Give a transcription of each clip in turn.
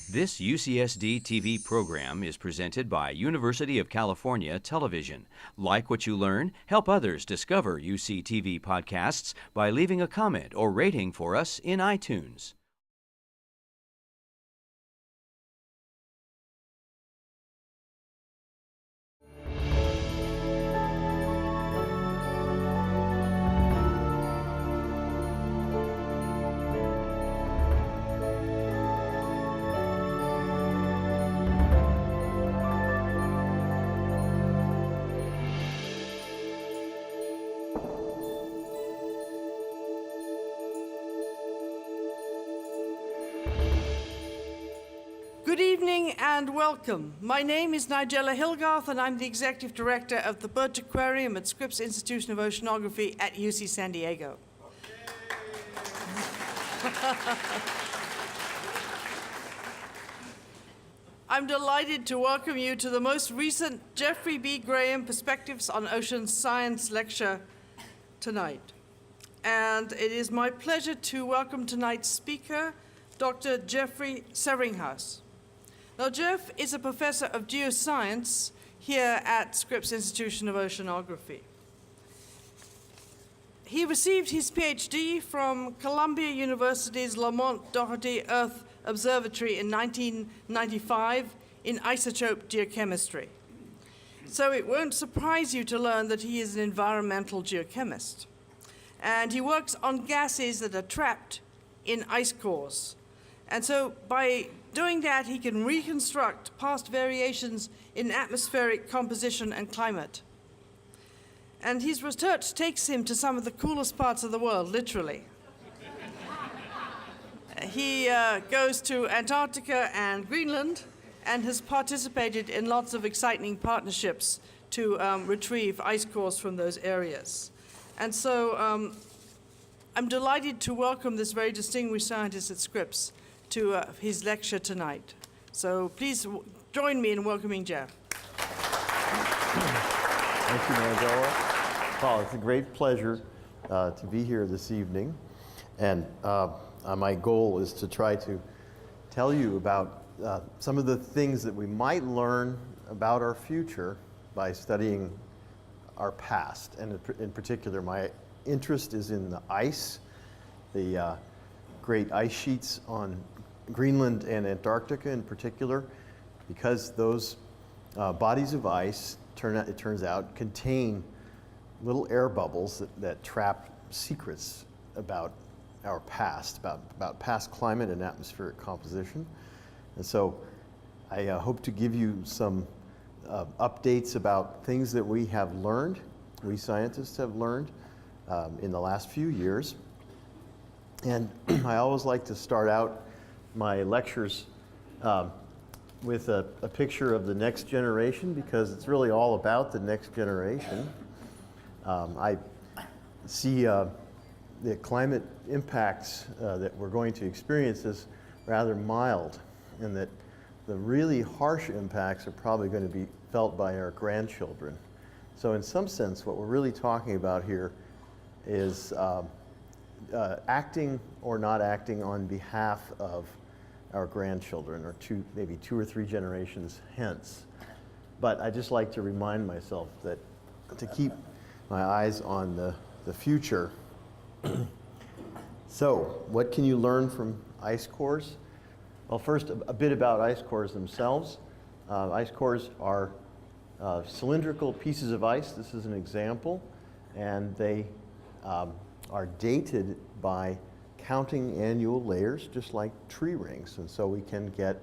This UCSD TV program is presented by University of California Television. Like what you learn? Help others discover UCTV podcasts by leaving a comment or rating for us in iTunes. Good evening and welcome. My name is Nigella Hilgarth and I'm the Executive Director of the Bird Aquarium at Scripps Institution of Oceanography at UC San Diego. I'm delighted to welcome you to the most recent Jeffrey B. Graham Perspectives on Ocean Science lecture tonight. And it is my pleasure to welcome tonight's speaker, Dr. Jeffrey Seringhaus. Now, Jeff is a professor of geoscience here at Scripps Institution of Oceanography. He received his PhD from Columbia University's Lamont Doherty Earth Observatory in 1995 in isotope geochemistry. So it won't surprise you to learn that he is an environmental geochemist. And he works on gases that are trapped in ice cores. And so by doing that, he can reconstruct past variations in atmospheric composition and climate. And his research takes him to some of the coolest parts of the world, literally. He goes to Antarctica and Greenland and has participated in lots of exciting partnerships to retrieve ice cores from those areas. And so I'm delighted to welcome this very distinguished scientist at Scripps to his lecture tonight. So please join me in welcoming Jeff. Thank you, Nigella. Well, it's a great pleasure to be here this evening. And my goal is to try to tell you about some of the things that we might learn about our future by studying our past. And in particular, my interest is in the ice, the great ice sheets on Greenland and Antarctica in particular, because those bodies of ice, it turns out, contain little air bubbles that trap secrets about our past, about past climate and atmospheric composition. And so I hope to give you some updates about things that we have learned, we scientists have learned in the last few years. And I always like to start out my lectures with a picture of the next generation, because it's really all about the next generation. I see the climate impacts that we're going to experience as rather mild, and that the really harsh impacts are probably going to be felt by our grandchildren. So in some sense, what we're really talking about here is acting or not acting on behalf of our grandchildren, or maybe two or three generations hence. But I just like to remind myself that to keep my eyes on the future. So, what can you learn from ice cores? Well, first, a bit about ice cores themselves. Ice cores are cylindrical pieces of ice. This is an example, and they are dated by counting annual layers, just like tree rings. And so we can get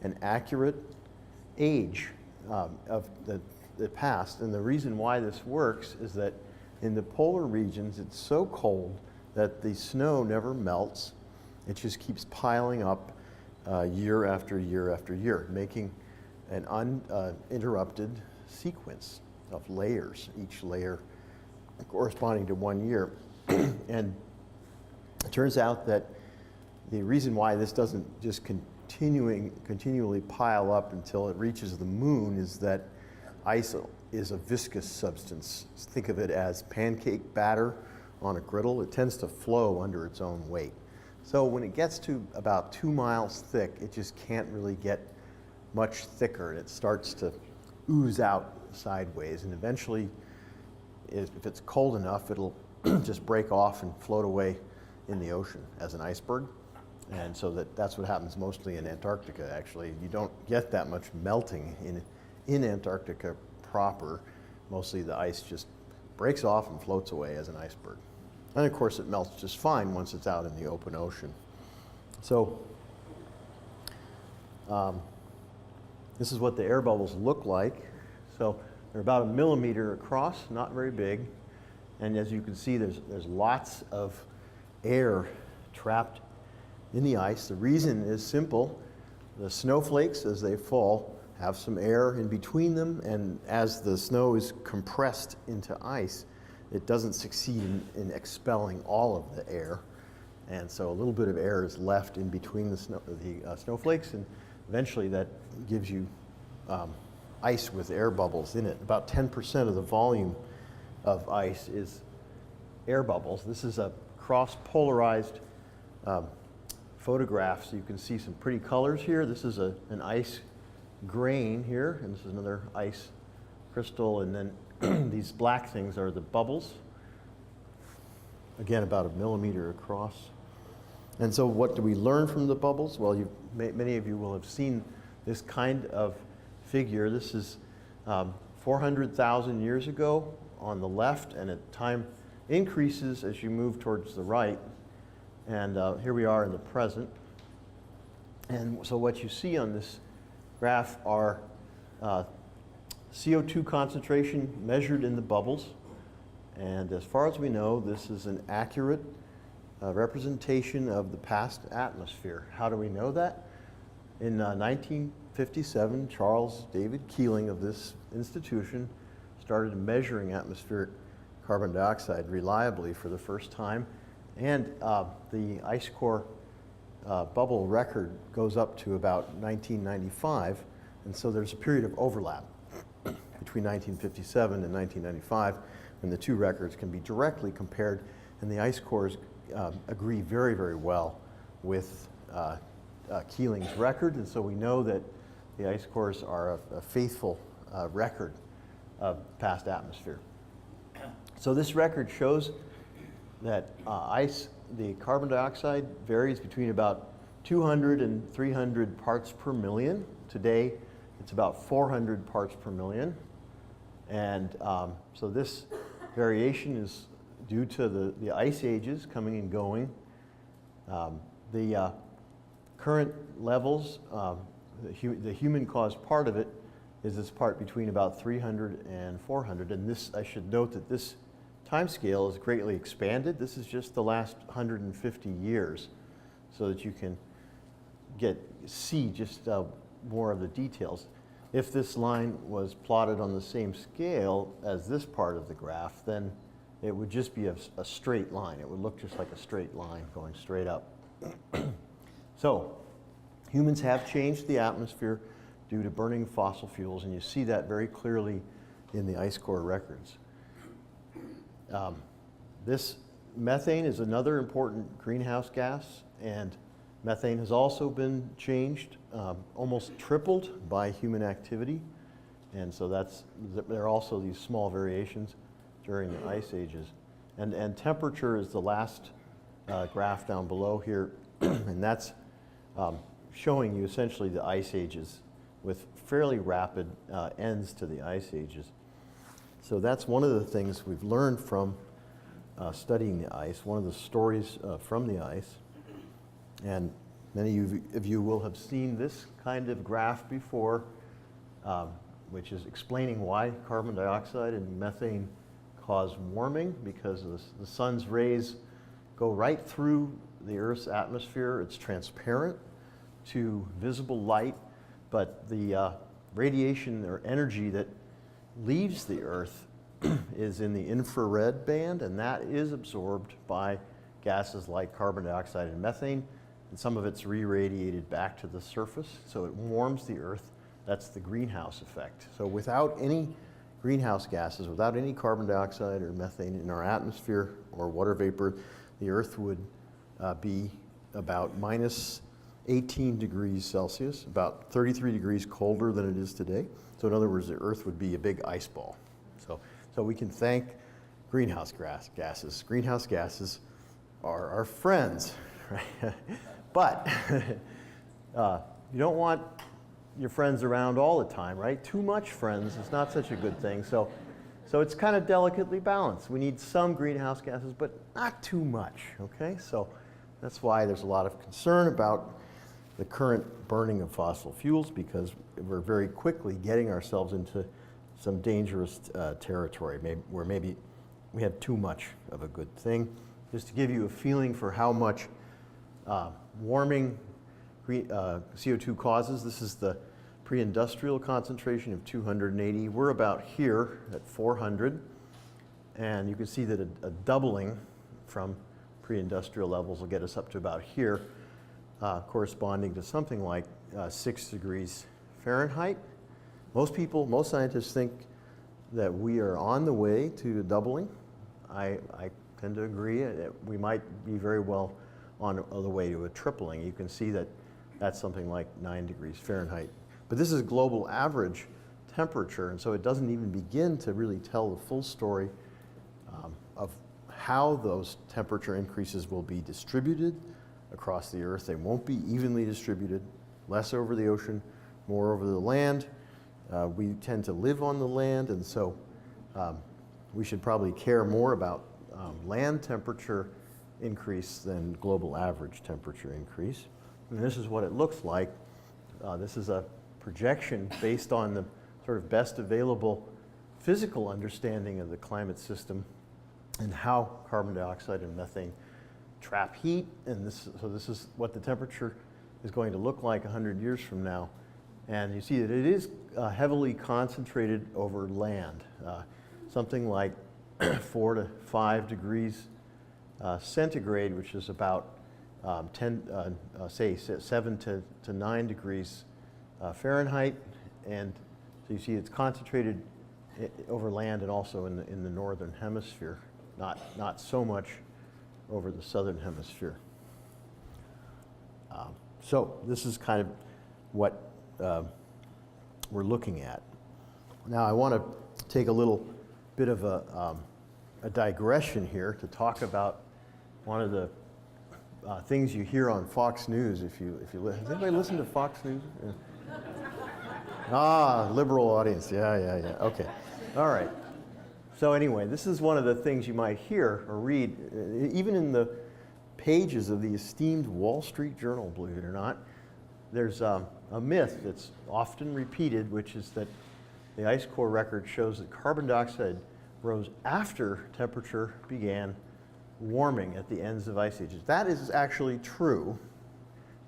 an accurate age of the past. And the reason why this works is that in the polar regions, it's so cold that the snow never melts. It just keeps piling up year after year after year, making an uninterrupted sequence of layers, each layer corresponding to 1 year. And it turns out that the reason why this doesn't just continually pile up until it reaches the moon is that ice is a viscous substance. Think of it as pancake batter on a griddle. It tends to flow under its own weight. So when it gets to about 2 miles thick, it just can't really get much thicker. It starts to ooze out sideways, and eventually, if it's cold enough, it'll just break off and float away in the ocean as an iceberg. And so that's what happens mostly in Antarctica, actually. You don't get that much melting in Antarctica proper. Mostly the ice just breaks off and floats away as an iceberg. And of course it melts just fine once it's out in the open ocean. So this is what the air bubbles look like. So they're about 1 millimeter across, not very big. And as you can see, there's lots of air trapped in the ice. The reason is simple. The snowflakes, as they fall, have some air in between them, and as the snow is compressed into ice, it doesn't succeed in expelling all of the air. And so a little bit of air is left in between the snowflakes, and eventually that gives you ice with air bubbles in it. About 10% of the volume of ice is air bubbles. This is a cross-polarized photograph, so you can see some pretty colors here. This is an ice grain here, and this is another ice crystal, and then these black things are the bubbles. Again, about 1 millimeter across. And so what do we learn from the bubbles? Well, many of you will have seen this kind of figure. This is 400,000 years ago on the left, and time increases as you move towards the right. And here we are in the present. And so what you see on this graph are CO2 concentration measured in the bubbles. And as far as we know, this is an accurate representation of the past atmosphere. How do we know that? In 1957, Charles David Keeling of this institution started measuring atmospheric carbon dioxide reliably for the first time. And the ice core bubble record goes up to about 1995. And so there's a period of overlap between 1957 and 1995 when the two records can be directly compared. And the ice cores agree very, very well with Keeling's record. And so we know that the ice cores are a faithful record of past atmosphere. So this record shows that the carbon dioxide varies between about 200 and 300 parts per million. Today, it's about 400 parts per million. And so this variation is due to the ice ages coming and going. The current levels, the human-caused part of it, is this part between about 300 and 400. And this, I should note that this time scale is greatly expanded. This is just the last 150 years, so that you can see just more of the details. If this line was plotted on the same scale as this part of the graph, then it would just be a straight line. It would look just like a straight line going straight up. So, humans have changed the atmosphere due to burning fossil fuels, and you see that very clearly in the ice core records. This methane is another important greenhouse gas, and methane has also been changed, almost tripled by human activity. And so there are also these small variations during the ice ages. And temperature is the last graph down below here, and that's showing you essentially the ice ages with fairly rapid ends to the ice ages. So that's one of the things we've learned from studying the ice, one of the stories from the ice. And many of you will have seen this kind of graph before, which is explaining why carbon dioxide and methane cause warming, because the sun's rays go right through the Earth's atmosphere. It's transparent to visible light, but the radiation or energy that leaves the Earth is in the infrared band, and that is absorbed by gases like carbon dioxide and methane, and some of it's re-radiated back to the surface, so it warms the Earth. That's the greenhouse effect. So without any greenhouse gases, without any carbon dioxide or methane in our atmosphere or water vapor, the Earth would be about minus 18 degrees Celsius, about 33 degrees colder than it is today. So in other words, the Earth would be a big ice ball. So we can thank greenhouse gases. Greenhouse gases are our friends, right? But you don't want your friends around all the time, right? Too much friends is not such a good thing. So it's kind of delicately balanced. We need some greenhouse gases, but not too much, okay? So that's why there's a lot of concern about the current burning of fossil fuels, because we're very quickly getting ourselves into some dangerous territory where maybe we have too much of a good thing. Just to give you a feeling for how much warming CO2 causes, this is the pre-industrial concentration of 280. We're about here at 400, and you can see that a doubling from pre-industrial levels will get us up to about here, corresponding to something like 6 degrees Fahrenheit. Most scientists think that we are on the way to a doubling. I tend to agree. We might be very well on the way to a tripling. You can see that that's something like 9 degrees Fahrenheit. But this is global average temperature, and so it doesn't even begin to really tell the full story of how those temperature increases will be distributed across the Earth. They won't be evenly distributed, less over the ocean, more over the land. We tend to live on the land, and so we should probably care more about land temperature increase than global average temperature increase. And this is what it looks like. This is a projection based on the sort of best available physical understanding of the climate system and how carbon dioxide and methane trap heat. And so this is what the temperature is going to look like 100 years from now. And you see that it is heavily concentrated over land, something like 4 to 5 degrees centigrade, which is about 7 to 9 degrees Fahrenheit. And so you see it's concentrated over land and also in the northern hemisphere, not so much over the southern hemisphere. So this is kind of what we're looking at. Now I want to take a little bit of a digression here to talk about one of the things you hear on Fox News. If you listen, has anybody listened to Fox News? Yeah. Liberal audience. Yeah. Okay. All right. So anyway, this is one of the things you might hear or read, even in the pages of the esteemed Wall Street Journal, believe it or not. There's a myth that's often repeated, which is that the ice core record shows that carbon dioxide rose after temperature began warming at the ends of ice ages. That is actually true,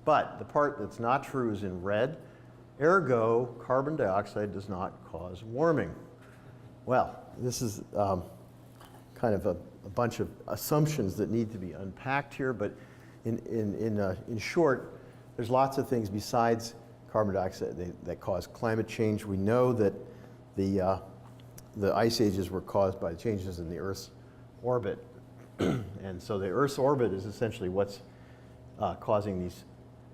but the part that's not true is in red. Ergo, carbon dioxide does not cause warming. Well, this is kind of a bunch of assumptions that need to be unpacked here, but in short, there's lots of things besides carbon dioxide that cause climate change. We know that the ice ages were caused by changes in the Earth's orbit. And so the Earth's orbit is essentially what's causing these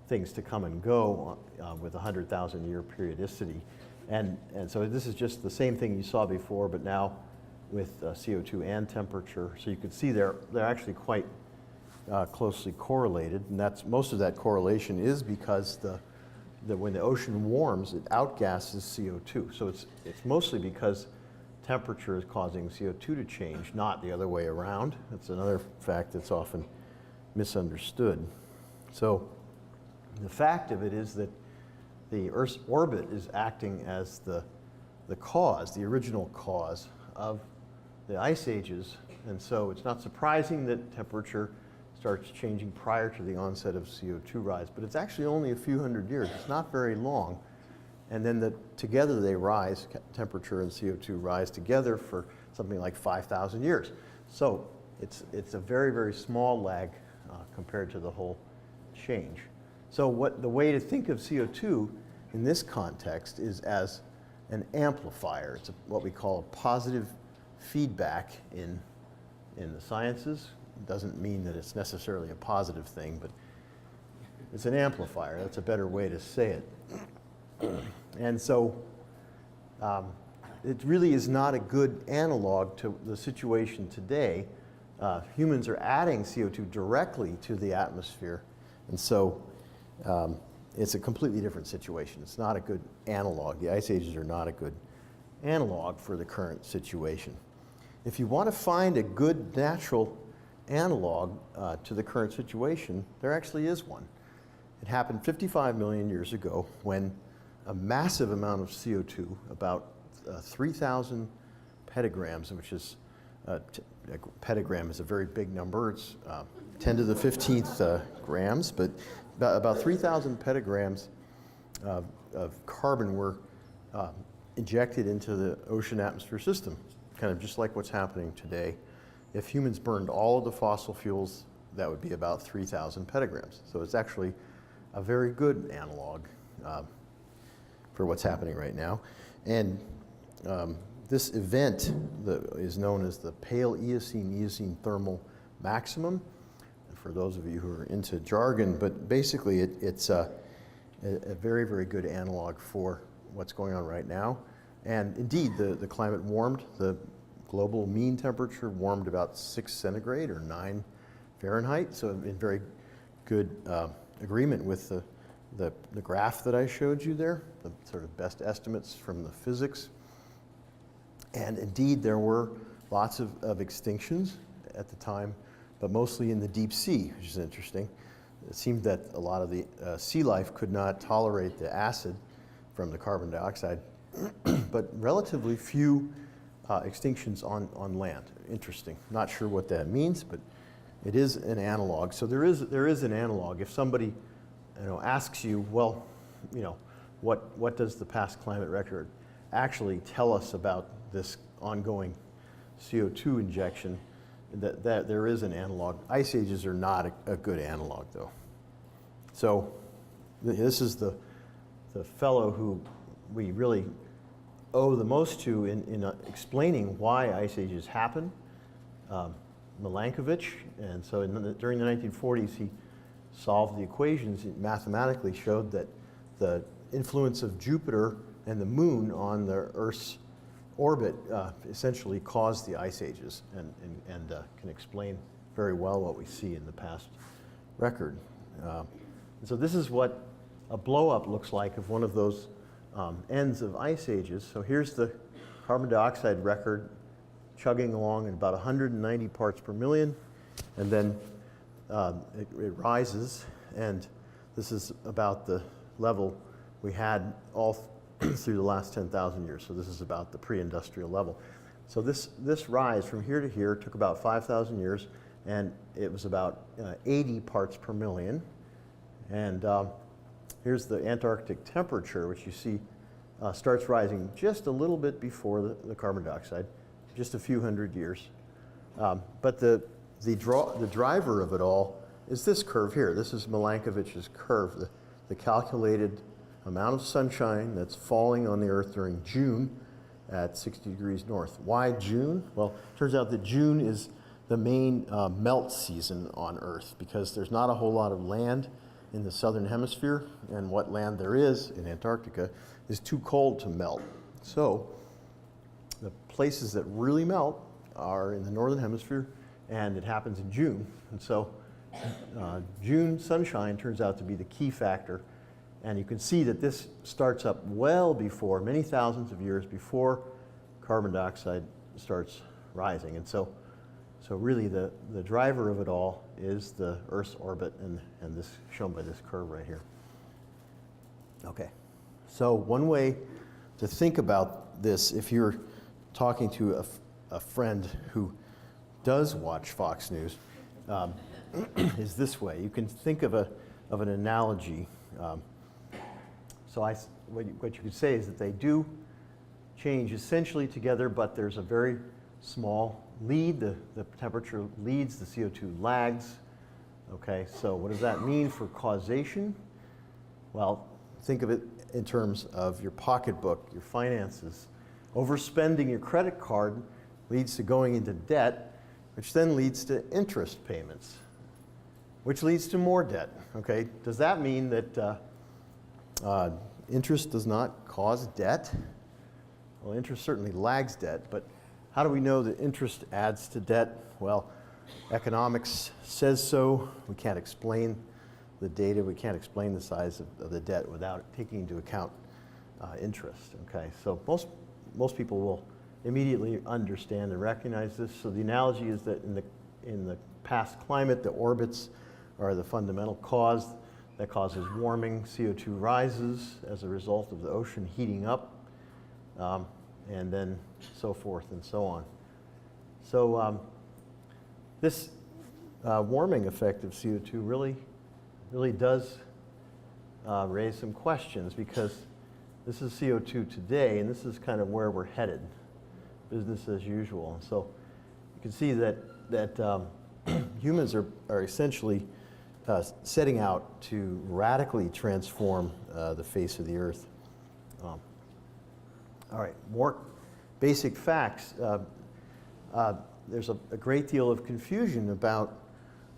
things to come and go with 100,000 year periodicity. And so this is just the same thing you saw before, but now with CO2 and temperature. So you can see they're actually quite closely correlated, and most of that correlation is because when the ocean warms, it outgasses CO2. So it's mostly because temperature is causing CO2 to change, not the other way around. That's another fact that's often misunderstood. So the fact of it is that the Earth's orbit is acting as the cause, the original cause of the ice ages. And so it's not surprising that temperature starts changing prior to the onset of CO2 rise, but it's actually only a few hundred years. It's not very long. And then together they rise, temperature and CO2 rise together for something like 5,000 years. So it's a very, very small lag compared to the whole change. So the way to think of CO2 in this context is as an amplifier. It's what we call a positive feedback in the sciences. It doesn't mean that it's necessarily a positive thing, but It's an amplifier. That's a better way to say it. And so it really is not a good analog to the situation today. Humans are adding CO2 directly to the atmosphere, and so it's a completely different situation. It's not a good analog. The ice ages are not a good analog for the current situation. If you want to find a good natural analog to the current situation, there actually is one. It happened 55 million years ago when a massive amount of CO2, about 3,000 petagrams, which is, a petagram is a very big number. It's 10 to the 15th grams, but about 3,000 petagrams of carbon were injected into the ocean atmosphere system, kind of just like what's happening today. If humans burned all of the fossil fuels, that would be about 3,000 petagrams. So it's actually a very good analog for what's happening right now. And this event is known as the pale Eocene thermal maximum, for those of you who are into jargon, but basically it's a very, very good analog for what's going on right now. And indeed, the climate warmed. The global mean temperature warmed about 6 centigrade or 9 Fahrenheit, so in very good agreement with the graph that I showed you there, the sort of best estimates from the physics. And indeed, there were lots of extinctions at the time, but mostly in the deep sea, which is interesting. It seemed that a lot of the sea life could not tolerate the acid from the carbon dioxide, but relatively few extinctions on land. Interesting. Not sure what that means, but it is an analog. So there is an analog. If somebody asks you, well, what does the past climate record actually tell us about this ongoing CO2 injection, that there is an analog. Ice ages are not a good analog, though. So this is the fellow who we really owe the most to in explaining why ice ages happen, Lec08. And so during the 1940s, he solved the equations. He mathematically showed that the influence of Jupiter and the moon on the Earth's orbit essentially caused the ice ages and can explain very well what we see in the past record. So this is what a blow-up looks like of one of those ends of ice ages. So here's the carbon dioxide record chugging along at about 190 parts per million, and then it rises, and this is about the level we had all through the last 10,000 years. So this is about the pre-industrial level. So this rise from here to here took about 5,000 years, and it was about 80 parts per million. And here's the Antarctic temperature, which you see starts rising just a little bit before the carbon dioxide, just a few hundred years. But the driver of it all is this curve here. This is Milankovich's curve, the calculated amount of sunshine that's falling on the Earth during June at 60 degrees north. Why June? Well, it turns out that June is the main melt season on Earth because there's not a whole lot of land in the southern hemisphere, and what land there is in Antarctica is too cold to melt. So the places that really melt are in the northern hemisphere, and it happens in June. And so June sunshine turns out to be the key factor. And you can see that this starts up well before, many thousands of years before carbon dioxide starts rising. And so really the driver of it all is the Earth's orbit, and this shown by this curve right here. Okay, so one way to think about this, if you're talking to a friend who does watch Fox News, is this way. You can think of an analogy. So what you could say is that they do change essentially together, but there's a very small lead. The temperature leads, the CO2 lags. Okay, so what does that mean for causation? Well, think of it in terms of your pocketbook, your finances. Overspending your credit card leads to going into debt, which then leads to interest payments. which leads to more debt. Okay, does that mean that interest does not cause debt? Well, interest certainly lags debt, but how do we know that interest adds to debt? Well, economics says so. We can't explain the data. We can't explain the size of the debt without taking into account interest. Okay, so most people will immediately understand and recognize this. So the analogy is that in the past climate, the orbits are the fundamental cause that causes warming. CO2 rises as a result of the ocean heating up, and then so forth and so on. So this warming effect of CO2 really does raise some questions, because this is CO2 today, and this is kind of where we're headed, business as usual. And so you can see that humans are essentially setting out to radically transform the face of the Earth. All right, more basic facts. There's a great deal of confusion about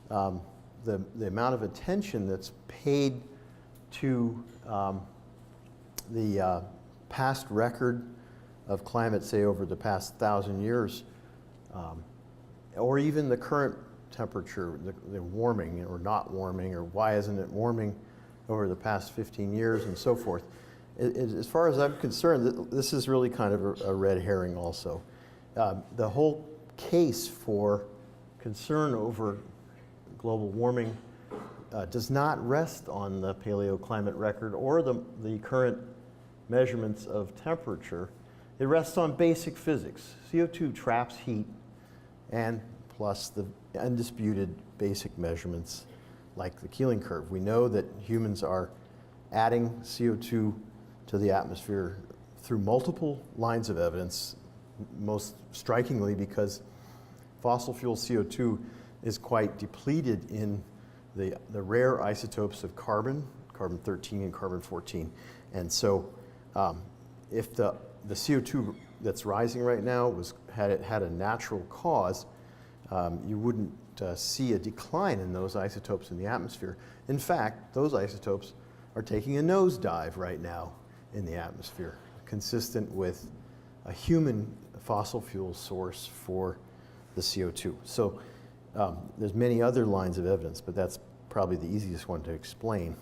the amount of attention that's paid to the past record of climate, say over the past 1,000 years, or even the current temperature, the warming or not warming, or why isn't it warming over the past 15 years and so forth. As far as I'm concerned, this is really kind of a red herring also. The whole case for concern over global warming does not rest on the paleoclimate record or the current measurements of temperature. It rests on basic physics. CO2 traps heat, and plus the undisputed basic measurements like the Keeling curve. We know that humans are adding CO2 to the atmosphere through multiple lines of evidence, most strikingly because fossil fuel CO2 is quite depleted in the rare isotopes of carbon, carbon-13 and carbon-14. And so if the CO2 that's rising right now had a natural cause, you wouldn't see a decline in those isotopes in the atmosphere. In fact, those isotopes are taking a nosedive right now in the atmosphere, consistent with a human fossil fuel source for the CO2. So there's many other lines of evidence, but that's probably the easiest one to explain.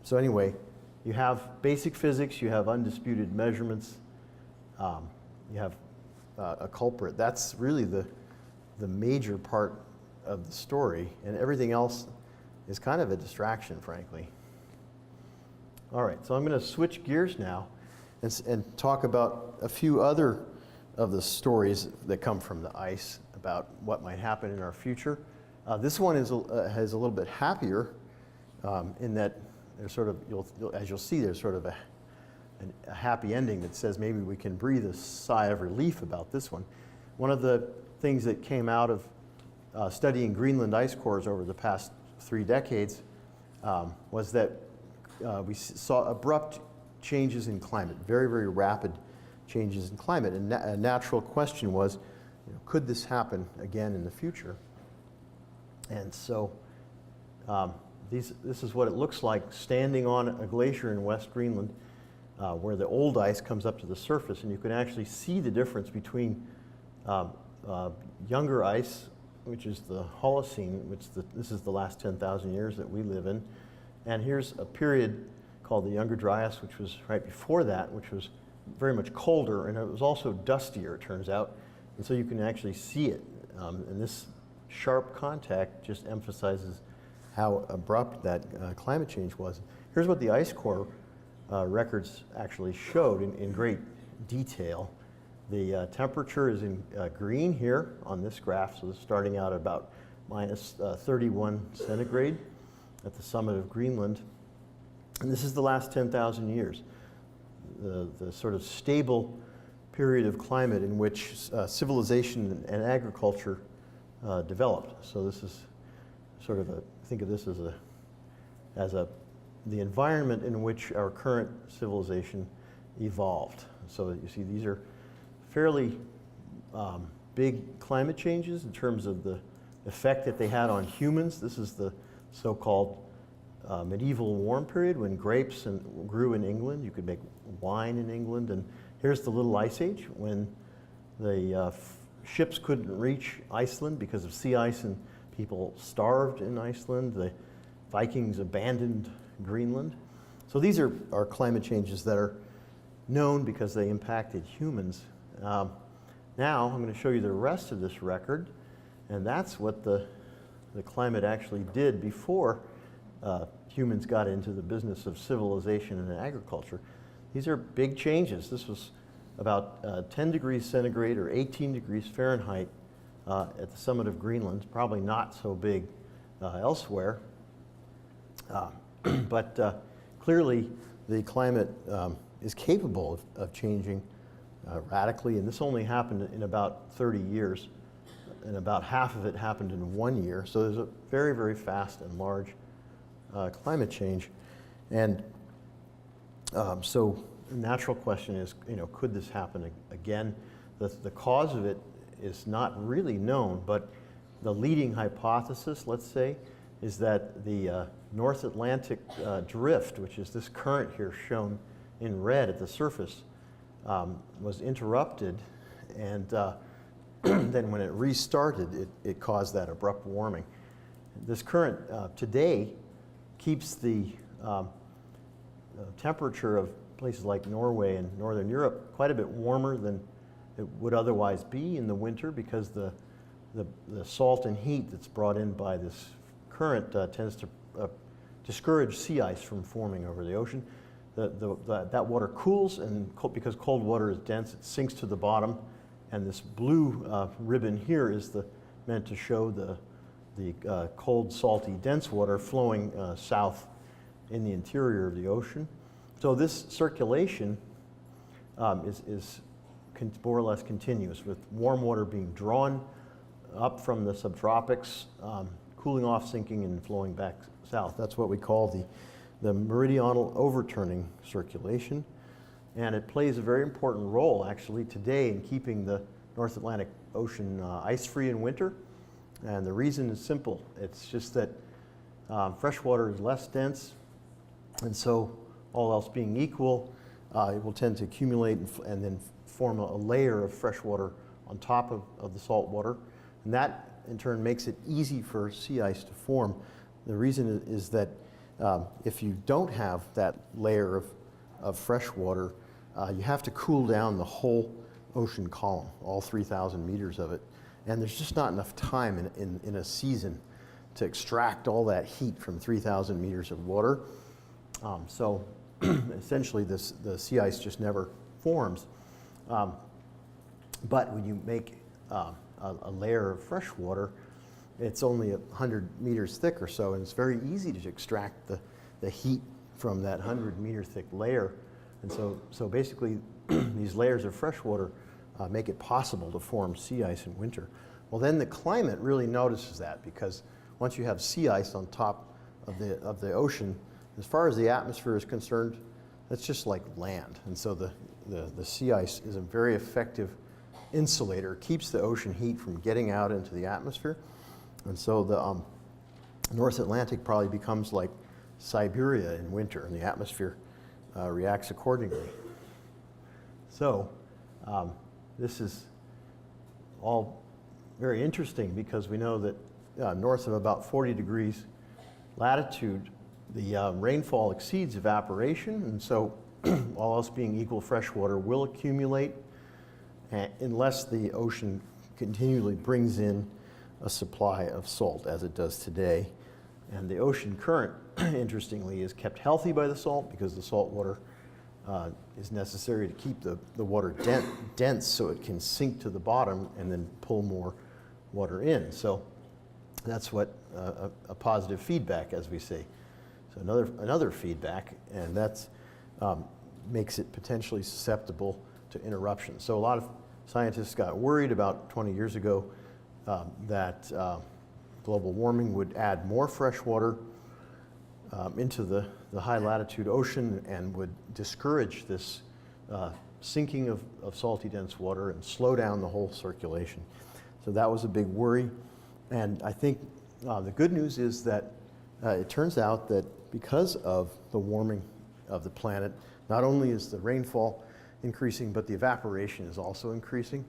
So anyway, you have basic physics, you have undisputed measurements, you have a culprit. That's really the major part of the story, and everything else is kind of a distraction, frankly. All right, so I'm going to switch gears now and talk about a few other of the stories that come from the ice about what might happen in our future. This one has a little bit happier in that there's sort of, as you'll see, there's sort of a happy ending that says maybe we can breathe a sigh of relief about this one. One of the things that came out of studying Greenland ice cores over the past 3 decades was that we saw abrupt changes in climate, very, very rapid changes in climate. And a natural question was, could this happen again in the future? And so this is what it looks like standing on a glacier in West Greenland where the old ice comes up to the surface, and you can actually see the difference between younger ice, which is the Holocene, this is the last 10,000 years that we live in, and here's a period called the Younger Dryas, which was right before that, which was very much colder, and it was also dustier, it turns out, and so you can actually see it. And this sharp contact just emphasizes how abrupt that climate change was. Here's what the ice core records actually showed in great detail. The temperature is in green here on this graph, so this is starting out at about minus 31 centigrade at the summit of Greenland. And this is the last 10,000 years, the sort of stable period of climate in which civilization and agriculture developed. So this is sort of think of this as the environment in which our current civilization evolved. So you see these are fairly big climate changes in terms of the effect that they had on humans. This is the so-called medieval warm period when grapes grew in England. You could make wine in England. And here's the Little Ice Age when the ships couldn't reach Iceland because of sea ice and people starved in Iceland. The Vikings abandoned Greenland. So these are climate changes that are known because they impacted humans. Now I'm going to show you the rest of this record, and that's what the climate actually did before humans got into the business of civilization and agriculture. These are big changes. This was about 10 degrees centigrade or 18 degrees Fahrenheit at the summit of Greenland. Probably not so big elsewhere. But clearly the climate is capable of changing radically, and this only happened in about 30 years, and about half of it happened in 1 year. So there's a very, very fast and large climate change. And so the natural question is, could this happen again? The cause of it is not really known, but the leading hypothesis, let's say, is that the North Atlantic drift, which is this current here shown in red at the surface, was interrupted, and then when it restarted, it caused that abrupt warming. This current today keeps the temperature of places like Norway and Northern Europe quite a bit warmer than it would otherwise be in the winter, because the salt and heat that's brought in by this current tends to discourage sea ice from forming over the ocean. That water cools, and because cold water is dense, it sinks to the bottom, and this blue ribbon here is meant to show the cold, salty, dense water flowing south in the interior of the ocean. So this circulation is more or less continuous, with warm water being drawn up from the subtropics, cooling off, sinking, and flowing back south. That's what we call the meridional overturning circulation. And it plays a very important role, actually, today in keeping the North Atlantic Ocean ice-free in winter. And the reason is simple. It's just that fresh water is less dense, and so all else being equal, it will tend to accumulate and then form a layer of fresh water on top of the salt water. And that, in turn, makes it easy for sea ice to form. The reason is that if you don't have that layer of fresh water, you have to cool down the whole ocean column, all 3,000 meters of it. And there's just not enough time in a season to extract all that heat from 3,000 meters of water. So essentially the sea ice just never forms. But when you make a layer of fresh water, it's only 100 meters thick or so, and it's very easy to extract the heat from that 100-meter thick layer. And so basically these layers of fresh water make it possible to form sea ice in winter. Well, then the climate really notices that, because once you have sea ice on top of the ocean, as far as the atmosphere is concerned, that's just like land. And so the sea ice is a very effective insulator, keeps the ocean heat from getting out into the atmosphere. And so the North Atlantic probably becomes like Siberia in winter, and the atmosphere reacts accordingly. So this is all very interesting, because we know that north of about 40 degrees latitude, the rainfall exceeds evaporation, and so all else being equal, fresh water will accumulate unless the ocean continually brings in a supply of salt, as it does today. And the ocean current, interestingly, is kept healthy by the salt, because the salt water is necessary to keep the water dense so it can sink to the bottom and then pull more water in. So that's what a positive feedback, as we say. So another feedback, and that's makes it potentially susceptible to interruption. So a lot of scientists got worried about 20 years ago that global warming would add more fresh water into the high latitude ocean and would discourage this sinking of salty dense water and slow down the whole circulation. So that was a big worry. And I think the good news is that it turns out that because of the warming of the planet, not only is the rainfall increasing, but the evaporation is also increasing.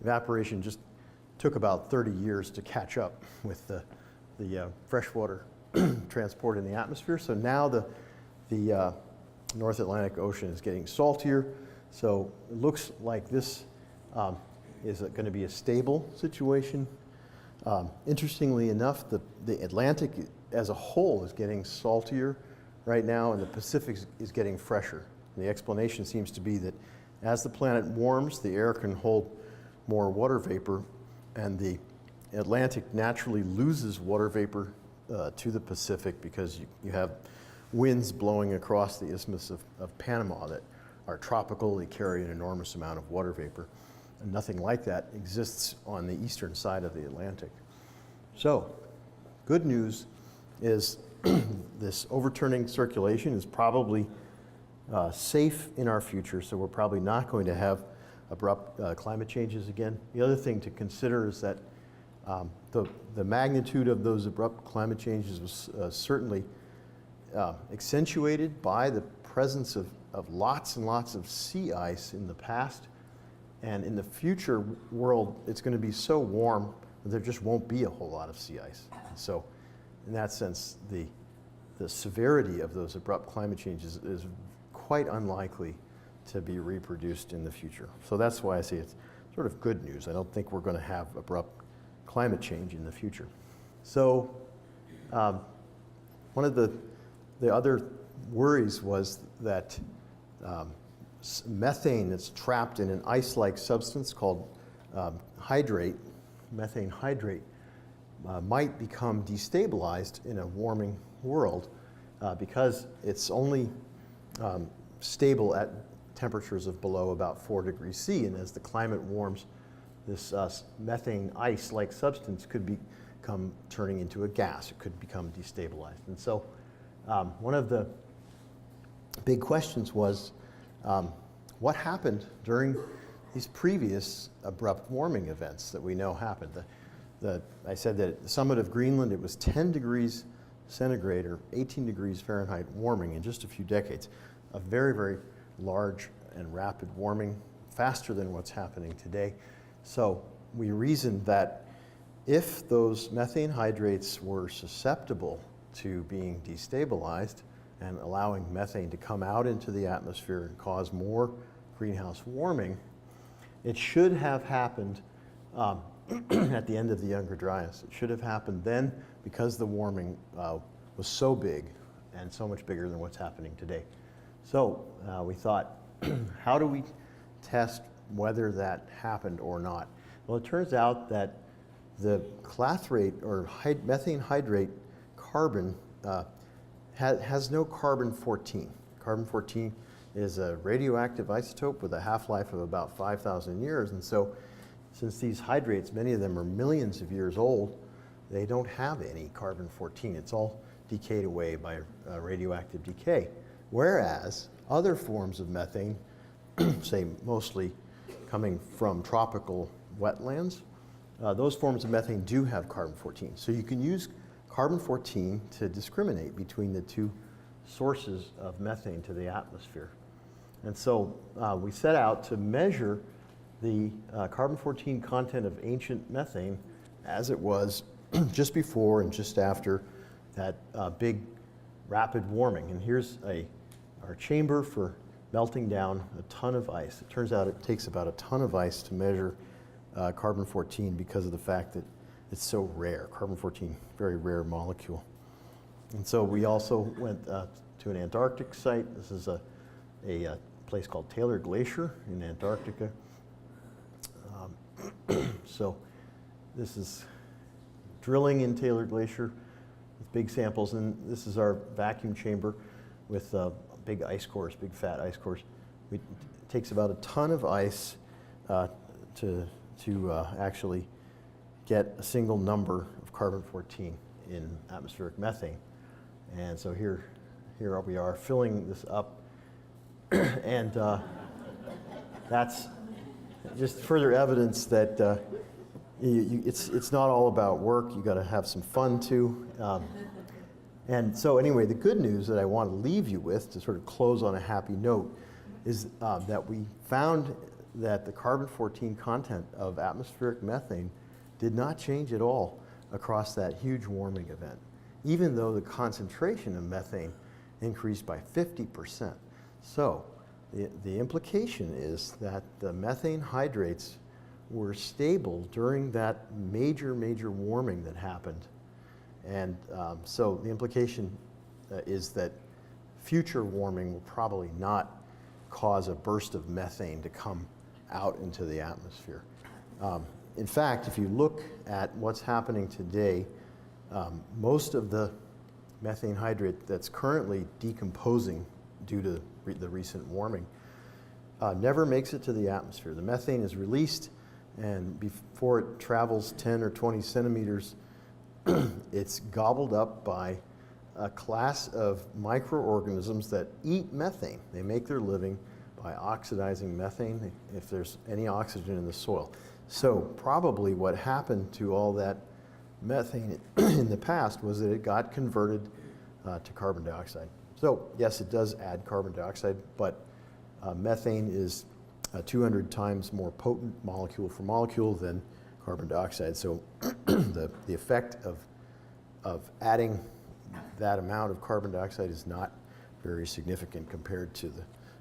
Evaporation just took about 30 years to catch up with the freshwater transport in the atmosphere. So now the North Atlantic Ocean is getting saltier. So it looks like this is going to be a stable situation. Interestingly enough, the Atlantic as a whole is getting saltier right now, and the Pacific is getting fresher. And the explanation seems to be that as the planet warms, the air can hold more water vapor, and the Atlantic naturally loses water vapor to the Pacific because you have winds blowing across the Isthmus of Panama that are tropical. They carry an enormous amount of water vapor. And nothing like that exists on the eastern side of the Atlantic. So, good news is this overturning circulation is probably safe in our future, so we're probably not going to have abrupt climate changes again. The other thing to consider is that the magnitude of those abrupt climate changes was certainly accentuated by the presence of lots and lots of sea ice in the past. And in the future world, it's going to be so warm that there just won't be a whole lot of sea ice. And so in that sense, the severity of those abrupt climate changes is quite unlikely to be reproduced in the future. So that's why I say it's sort of good news. I don't think we're going to have abrupt climate change in the future. So one of the other worries was that methane that's trapped in an ice-like substance called hydrate, methane hydrate, might become destabilized in a warming world because it's only stable at temperatures of below about 4 degrees C, and as the climate warms, this methane ice-like substance could become turning into a gas. It could become destabilized. And so one of the big questions was, what happened during these previous abrupt warming events that we know happened? I said that at the summit of Greenland, it was 10 degrees centigrade or 18 degrees Fahrenheit warming in just a few decades. A very, very large and rapid warming, faster than what's happening today. So we reasoned that if those methane hydrates were susceptible to being destabilized and allowing methane to come out into the atmosphere and cause more greenhouse warming, it should have happened at the end of the Younger Dryas. It should have happened then because the warming was so big and so much bigger than what's happening today. So we thought, how do we test whether that happened or not? Well, it turns out that the clathrate or methane hydrate carbon has no carbon-14. Carbon-14 is a radioactive isotope with a half-life of about 5,000 years, and so since these hydrates, many of them are millions of years old, they don't have any carbon-14. It's all decayed away by radioactive decay. Whereas other forms of methane, say mostly coming from tropical wetlands, those forms of methane do have carbon-14. So you can use carbon-14 to discriminate between the two sources of methane to the atmosphere. And so we set out to measure the carbon-14 content of ancient methane as it was just before and just after that big rapid warming. And here's our chamber for melting down a ton of ice. It turns out it takes about a ton of ice to measure carbon-14 because of the fact that it's so rare. Carbon-14, very rare molecule. And so we also went to an Antarctic site. This is a place called Taylor Glacier in Antarctica. So this is drilling in Taylor Glacier with big samples, and this is our vacuum chamber with big ice cores, big fat ice cores. It takes about a ton of ice to actually get a single number of carbon-14 in atmospheric methane. And so here we are filling this up, and that's just further evidence that it's not all about work. You got to have some fun too. And so anyway, the good news that I want to leave you with to sort of close on a happy note is that we found that the carbon-14 content of atmospheric methane did not change at all across that huge warming event, even though the concentration of methane increased by 50%. So the implication is that the methane hydrates were stable during that major warming that happened. And so the implication is that future warming will probably not cause a burst of methane to come out into the atmosphere. In fact, if you look at what's happening today, most of the methane hydrate that's currently decomposing due to the recent warming never makes it to the atmosphere. The methane is released, and before it travels 10 or 20 centimeters, it's gobbled up by a class of microorganisms that eat methane. They make their living by oxidizing methane if there's any oxygen in the soil. So probably what happened to all that methane in the past was that it got converted to carbon dioxide. So yes, it does add carbon dioxide, but methane is 200 times more potent molecule for molecule than carbon dioxide. So the effect of adding that amount of carbon dioxide is not very significant compared to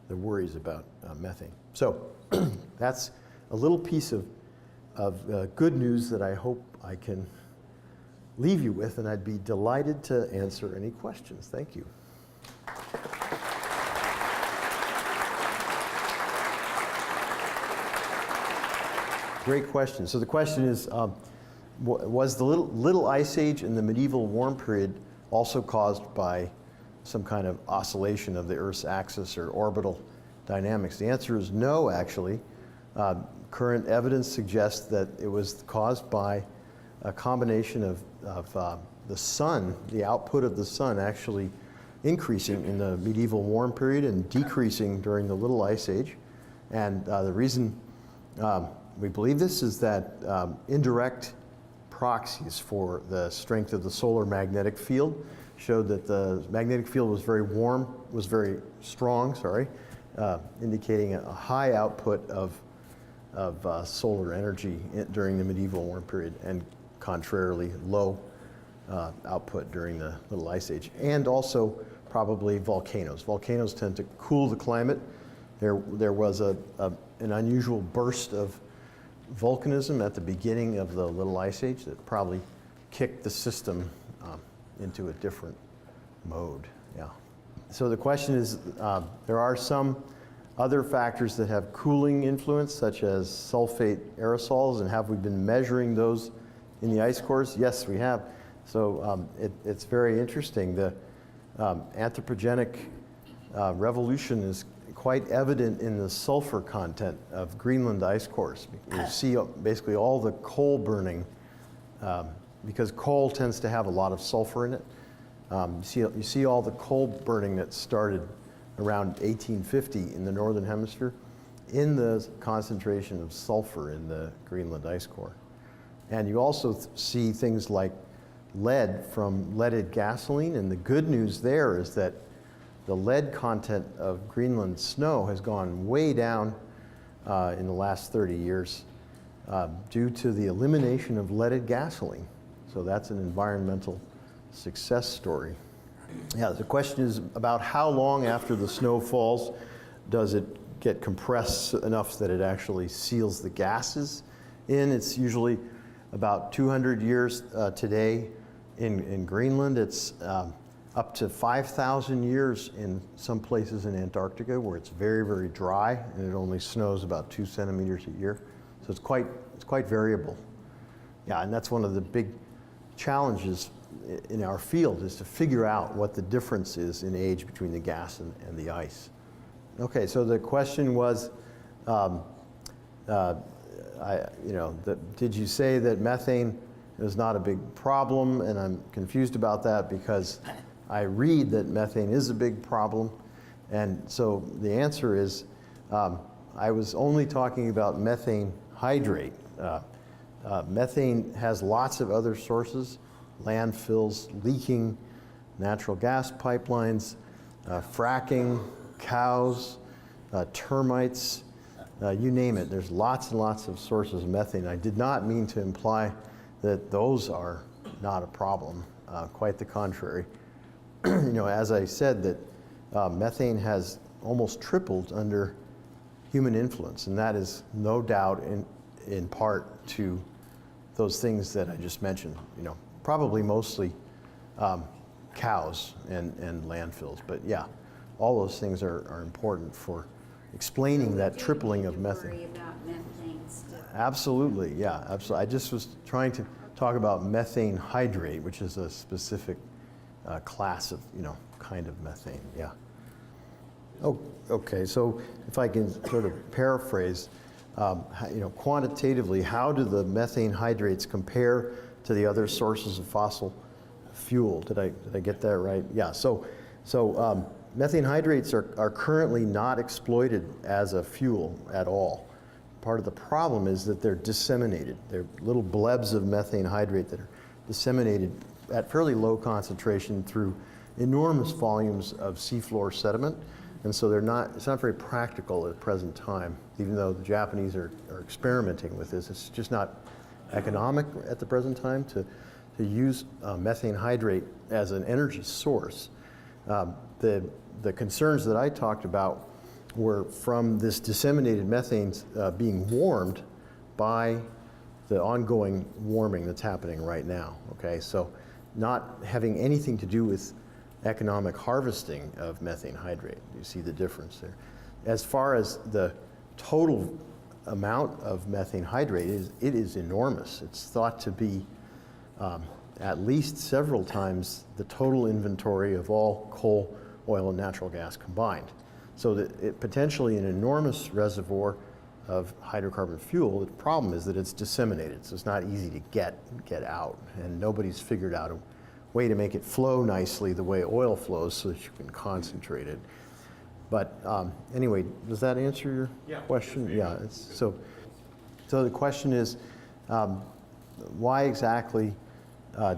the worries about methane. So that's a little piece of good news that I hope I can leave you with, and I'd be delighted to answer any questions. Thank you. Great question. So the question is, was the little ice age in the medieval warm period also caused by some kind of oscillation of the Earth's axis or orbital dynamics? The answer is no, actually. Current evidence suggests that it was caused by a combination of the sun, the output of the sun actually increasing in the medieval warm period and decreasing during the little ice age. And the reason we believe this is that indirect proxies for the strength of the solar magnetic field showed that the magnetic field was very strong, indicating a high output of solar energy during the medieval warm period, and contrarily low output during the little ice age. And also probably volcanoes. Volcanoes tend to cool the climate. There was an unusual burst of volcanism at the beginning of the little ice age that probably kicked the system into a different mode. Yeah. So the question is, there are some other factors that have cooling influence, such as sulfate aerosols, and have we been measuring those in the ice cores? Yes, we have. So it's very interesting. The anthropogenic revolution is quite evident in the sulfur content of Greenland ice cores. You see basically all the coal burning, because coal tends to have a lot of sulfur in it. You see all the coal burning that started around 1850 in the northern hemisphere in the concentration of sulfur in the Greenland ice core. And you also see things like lead from leaded gasoline, and the good news there is that the lead content of Greenland snow has gone way down in the last 30 years due to the elimination of leaded gasoline. So that's an environmental success story. Yeah, the question is about how long after the snow falls does it get compressed enough that it actually seals the gases in. It's usually about 200 years today. In Greenland, it's up to 5,000 years in some places in Antarctica where it's very dry and it only snows about 2 centimeters a year. So it's quite variable. Yeah, and that's one of the big challenges in our field, is to figure out what the difference is in age between the gas and the ice. Okay, so the question was, did you say that methane is not a big problem? And I'm confused about that because I read that methane is a big problem. And so the answer is, I was only talking about methane hydrate. Methane has lots of other sources: landfills, leaking natural gas pipelines, fracking, cows, termites, you name it. There's lots and lots of sources of methane. I did not mean to imply that those are not a problem. Quite the contrary. As I said, that methane has almost tripled under human influence, and that is no doubt in part to those things that I just mentioned. Probably mostly cows and landfills, but yeah, all those things are important for explaining that tripling of methane. Worry about methane still. Absolutely, yeah, absolutely. I just was trying to talk about methane hydrate, which is a specific class of, kind of methane, yeah. Oh, okay, so if I can sort of paraphrase, quantitatively, how do the methane hydrates compare to the other sources of fossil fuel? Did I get that right? Yeah, so methane hydrates are currently not exploited as a fuel at all. Part of the problem is that they're disseminated. They're little blebs of methane hydrate that are disseminated at fairly low concentration through enormous volumes of seafloor sediment. And so it's not very practical at the present time, even though the Japanese are experimenting with this. It's just not economic at the present time to use methane hydrate as an energy source. The concerns that I talked about were from this disseminated methane being warmed by the ongoing warming that's happening right now, okay? So not having anything to do with economic harvesting of methane hydrate. You see the difference there. As far as the total amount of methane hydrate, it is enormous. It's thought to be at least several times the total inventory of all coal, oil, and natural gas combined. So that it potentially an enormous reservoir of hydrocarbon fuel. The problem is that it's disseminated, so it's not easy to get out, and nobody's figured out a way to make it flow nicely the way oil flows so that you can concentrate it. But anyway, does that answer your question? Yeah. So the question is, why exactly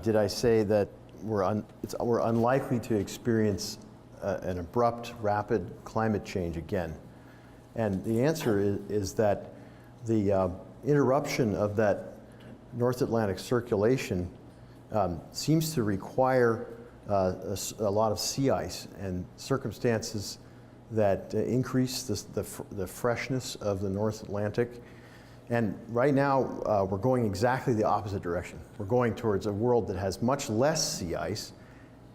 did I say that we're unlikely to experience an abrupt, rapid climate change again? And the answer is that the interruption of that North Atlantic circulation seems to require a lot of sea ice and circumstances that increase the freshness of the North Atlantic. And right now, we're going exactly the opposite direction. We're going towards a world that has much less sea ice,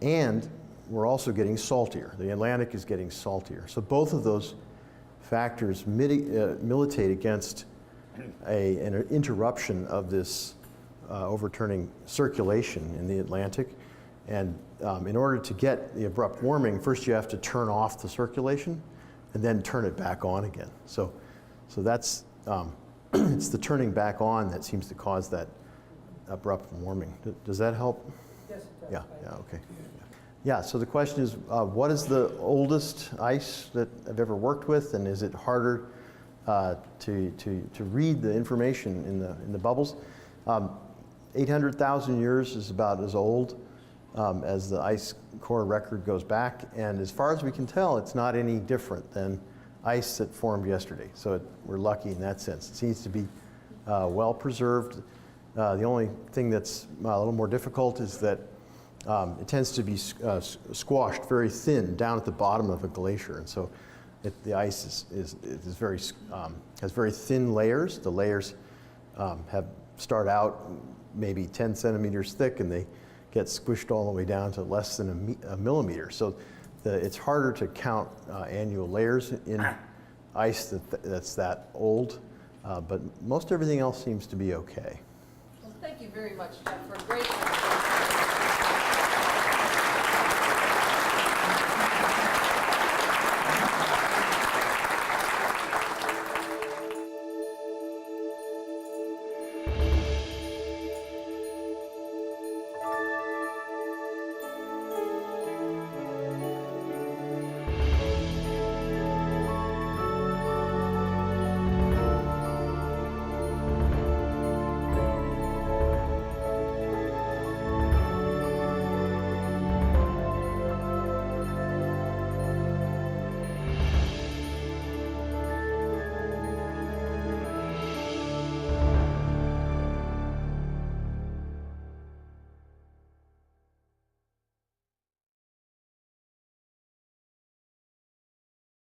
and we're also getting saltier. The Atlantic is getting saltier. So both of those factors militate against an interruption of this overturning circulation in the Atlantic. And in order to get the abrupt warming, first you have to turn off the circulation and then turn it back on again. So that's, it's the turning back on that seems to cause that abrupt warming. Does that help? Yes, it does. Yeah, okay. Yeah, so the question is, what is the oldest ice that I've ever worked with, and is it harder to read the information in the bubbles? 800,000 years is about as old as the ice core record goes back, and as far as we can tell, it's not any different than ice that formed yesterday. So we're lucky in that sense. It seems to be well preserved. The only thing that's a little more difficult is that it tends to be squashed very thin down at the bottom of a glacier, and so the ice is very has very thin layers. The layers start out maybe 10 centimeters thick, and they get squished all the way down to less than a millimeter. So it's harder to count annual layers in ice that's that old, but most everything else seems to be okay. Well, thank you very much, Jeff, for a great presentation.